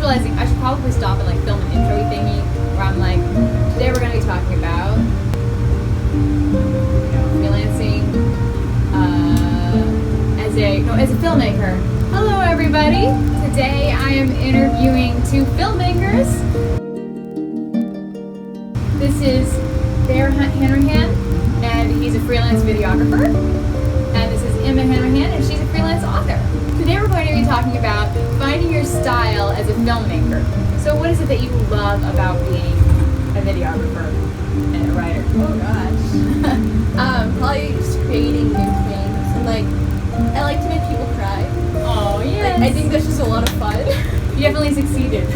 realizing I should probably stop and like film an intro thingy where I'm like, today we're going to be talking about, freelancing as a filmmaker. Hello everybody! Today I am interviewing two filmmakers. This is Bear Hanrahan, and he's a freelance videographer. And this is Emma Hanrahan, and she's a freelance author. Today we're going to be talking about finding your style as a filmmaker. So what is it that you love about being a videographer and a writer? Oh gosh. Probably just creating new things. And I like to make people cry. Oh, yes. I think that's just a lot of fun. You definitely succeeded.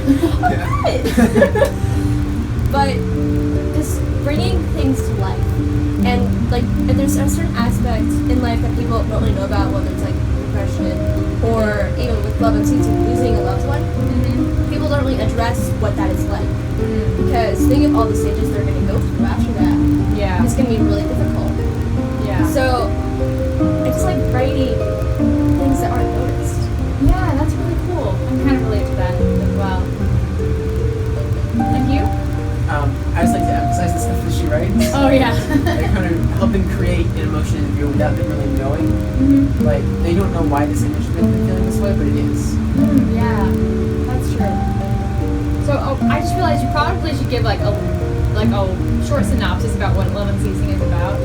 But just bringing things to life. And there's a certain aspect in life that people don't really know about, whether it's like depression or even with love and losing a loved one. Mm-hmm. People don't really address what that is like. Mm-hmm. Because think of all the stages they're going to go through after that. Yeah. It's going to be really difficult. Yeah. So I just like writing things that aren't noticed. Yeah, that's really cool. I'm kind of relate to that as well. And you? I just like to emphasize the stuff that she writes. Oh yeah. They're kind of helping create an emotion in the viewer without them really knowing. Mm-hmm. Like, they don't know why this image has been feeling this way, but it is. Yeah, that's true. So I just realized you probably should give like a short synopsis about what Love and Ceasing is about,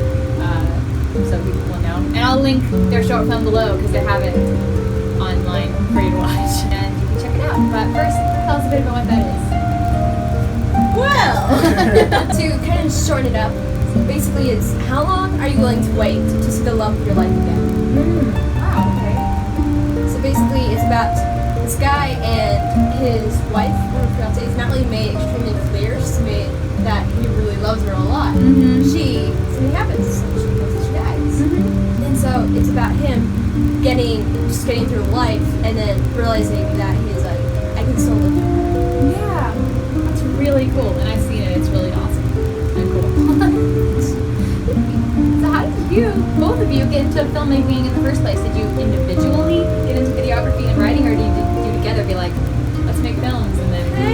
so people will know. And I'll link their short film below because they have it online for you to watch, and you can check it out. But first, tell us a bit about what that is. Well, to kind of shorten it up, basically it's how long are you willing to wait to see the love of your life again? Wow, okay. So basically it's about this guy and his wife, or fiance. It's not really made extremely clear, just made that he really loves her a lot. Mm-hmm. Something happens, she dies. Mm-hmm. And so it's about him getting through life and then realizing that he's like, I can still live for her. Yeah, that's really cool, and I've seen it. It's really awesome and cool. So how did both of you, get into filmmaking in the first place? Did you individually get into videography and writing, or did you together be like, let's make films, and then? Yeah.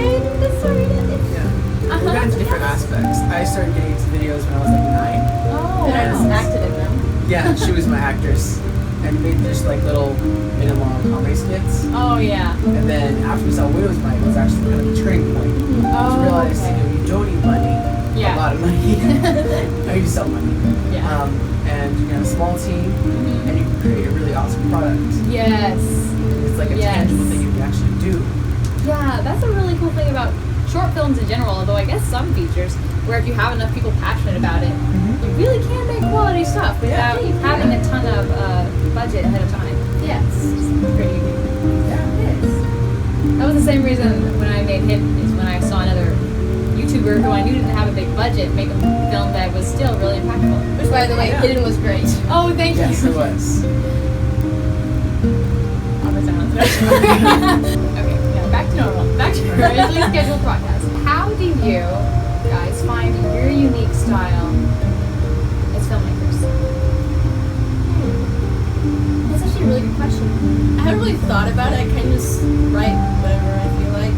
We got into different aspects. I started getting into videos when I was like 9. Oh, And I just acted in them. Yeah, she was my actress. And made just like little minute-long comedy skits. Oh yeah. And then after we saw Widow's Mite, it was actually kind of a turning point. Oh, To realize, okay. you don't need money. Yeah. A lot of money. No, you just sell money. Yeah. And you can have a small team, and you can create a really awesome product. Yes. It's like a tangible thing you can actually do. Yeah, that's a really cool thing about short films in general, although I guess some features, where if you have enough people passionate about it, you really can make quality stuff without having a ton of budget ahead of time. Yes. It's pretty unique. Yeah, it is. That was the same reason when I made Hit, is when I saw another YouTuber who I knew didn't have a big budget make a film that was still really impactful. Which, by the way, Hidden was great. Oh, thank you. Yes, it was. On the sound. Okay, now back to normal. Back to our originally scheduled broadcast. How do you guys find your unique style as filmmakers? That's actually a really good question. I haven't really thought about it. I kind of just write whatever I feel like.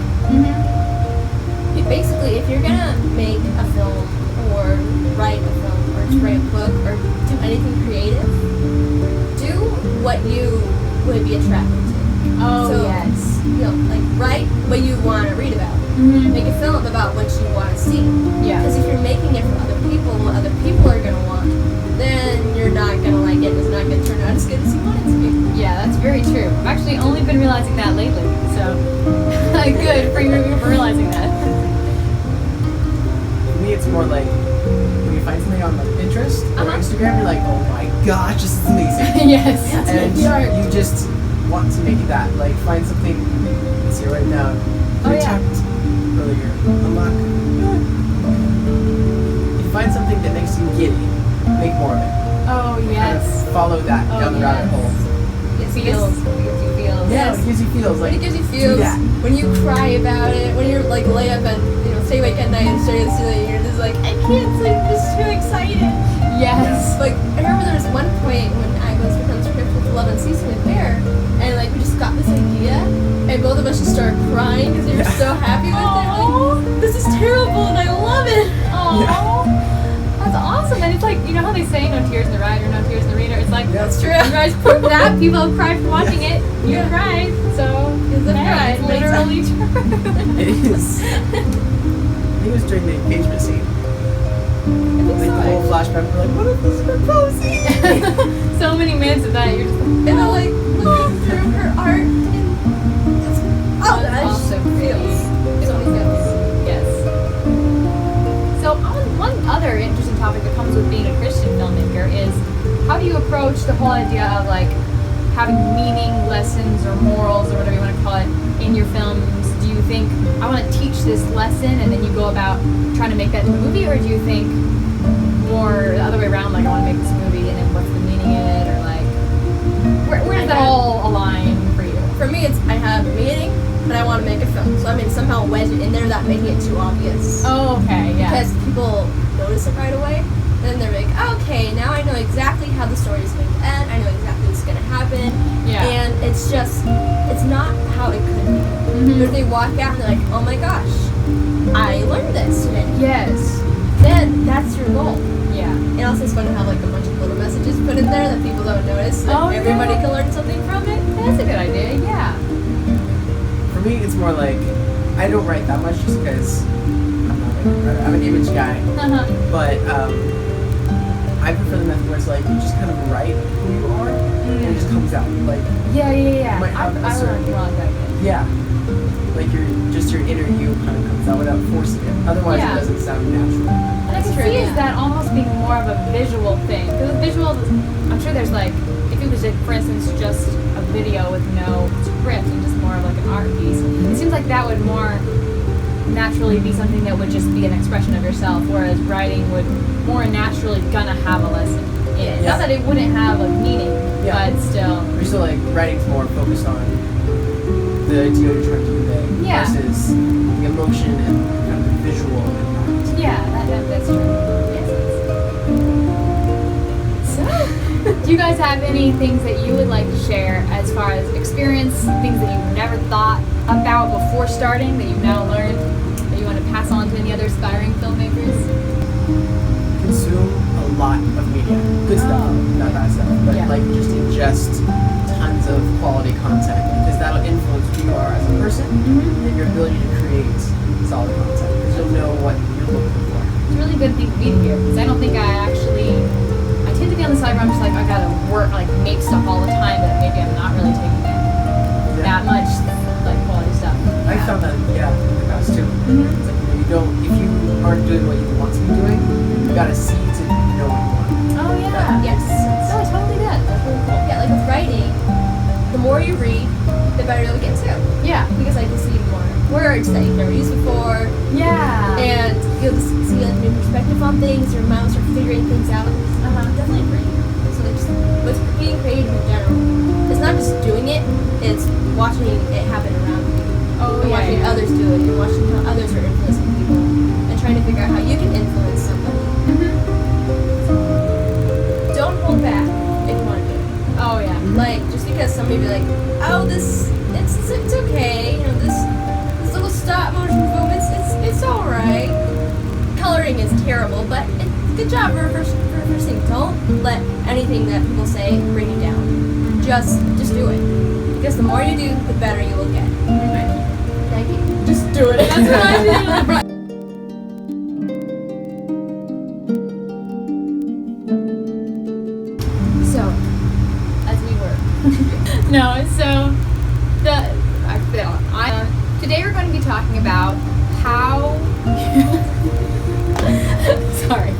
Basically, if you're gonna make a film or write a film or just write a book or do anything creative, do what you would be attracted to. Oh, So, yes. Write what you want to read about. Make a film about what you want to see. Yeah. Because if you're making it for other people, what other people are going to want, then you're not going to like it. It's not going to turn out as good as you want it to be. Yeah, that's very true. I've actually only been realizing that lately, so good for you for realizing that. For me, it's more like when you find something on like Pinterest or Instagram, you're like, oh my gosh, this is amazing. Yes. And you just want to make that. Like, find something. Let's see right now. We talked earlier. Unlock. You find something that makes you giddy. Make more of it. Oh, Kind yes. of follow that down the rabbit hole. It feels. It gives you feels. Yeah, it gives you feels. Like, When it gives you do feels, that. when you cry about it, when you're like lay up and stay awake at night and stare at the ceiling, you're just like, I can't sleep, I'm just too excited. Yes. Like, I remember there was one point when I was working on script with Love and Ceasing with Bear, and like we just got this idea, and And both of us just started crying because we were so happy with it. Aw. Like, this is terrible and I love it. Oh, that's awesome. And it's like, you know how they say no tears in the rider, no tears in the reader? It's like, That's true. you guys proved that. People have cried from watching it. You Yeah. cried. So, It's a hey, pride. it's literally true. It is. I think it was during the engagement scene. Like the whole flashback, we're like, what if this is proposing? So many minutes of that, you're just like, And I'm like looking through her art and it's, oh, That's that also just pretty. feels. So many feels. yes. So, one other interesting topic that comes with being a Christian filmmaker is how do you approach the whole idea of like having meaning lessons or morals or whatever you want to call it in your films? Do you think I want to teach this lesson and then you go about trying to make that into a movie, or do you think more the other way around, like I want to make this movie and then what's the meaning in it, or like where does that all align for you? For me, it's I have a meeting, but I want to make a film. So I mean, somehow wedge it in there without making it too obvious. Oh, okay, yeah. Because people notice it right away. Then they're like, okay, now I know exactly how the story is going to end. I know exactly what's going to happen. Yeah. And it's just, it's not how it could be. Mhm. But if they walk out and they're like, oh my gosh, I learned this today. Yes. Then that's your goal. Yeah. And also it's fun to have like a bunch of little messages put in there that people don't notice. Oh, And everybody yeah. can learn something from it. That's a good idea, yeah. For me, it's more like, I don't write that much just because I'm an image guy. Uh-huh. But I prefer the method where it's like you just kind of write who you are and it just comes out. Like, Yeah, yeah, yeah. Might have a I certain- learned that idea. yeah. Like your inner you kind of comes out without forcing it. Otherwise Yeah. it doesn't sound natural. And I can True, see yeah. is that almost being more of a visual thing. Because with visual, I'm sure there's like, if it was, like, for instance, just a video with no script and just more of like an art piece, it seems like that would more naturally be something that would just be an expression of yourself, whereas writing would more naturally gonna have a lesson in it. Yeah. Not that it wouldn't have a meaning, Yeah. but still. You're still like writing's more focused on the idea you're trying to convey Yeah. versus the emotion and kind of the visual impact. Yeah, that's true. Yes, yes. So, do you guys have any things that you would like to share as far as experience, things that you never thought about before starting that you've now learned that you want to pass on to any other aspiring filmmakers? Consume a lot of media. Good stuff, Oh. not bad stuff. But Yeah. like just ingest tons of quality content because that'll influence who you are as a person Mm-hmm. and your ability to create solid content because you'll know what you're looking for. It's a really good thing to be here because I don't think I tend to be on the side where I'm just like, I gotta work, like make stuff all the time, but maybe I'm not really taking in that much like quality stuff. I found that, yeah, in the past too. Mhm. It's like, if you aren't doing what you want to be doing, you gotta see to know what you want. Oh yeah. Yes. No, I totally did. That's really cool. Yeah, like with writing, the more you read, the better you'll get too. Yeah. Because like you see more words that you've never used before, Yeah. and you'll just see like new perspective on things. Your mind will start figuring things out. Definitely great. So like just with being creative in general, it's not just doing it; it's watching it happen around you, Oh, and yeah, watching yeah. others do it, and watching how others are influencing people, and trying to figure out how you can influence somebody. Don't hold back if you want to do it. Oh yeah. Like just because somebody be like, oh, it's okay, you know, this little stop motion movements, it's all right. Coloring is terrible, but good job for reversing. Don't let anything that people say bring you down. Just do it, because the more you do, the better you will get. Thank you. Just do it. That's what I do. So, as we were. No, so today we're going to be talking about how. Sorry.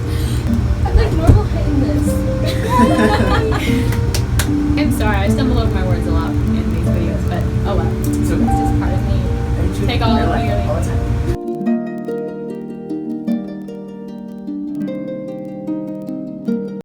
I'm like normal height in this. I'm sorry, I stumble over my words a lot in these videos, but oh well. So It's just part of me. I do Take all in of real life me. all the time.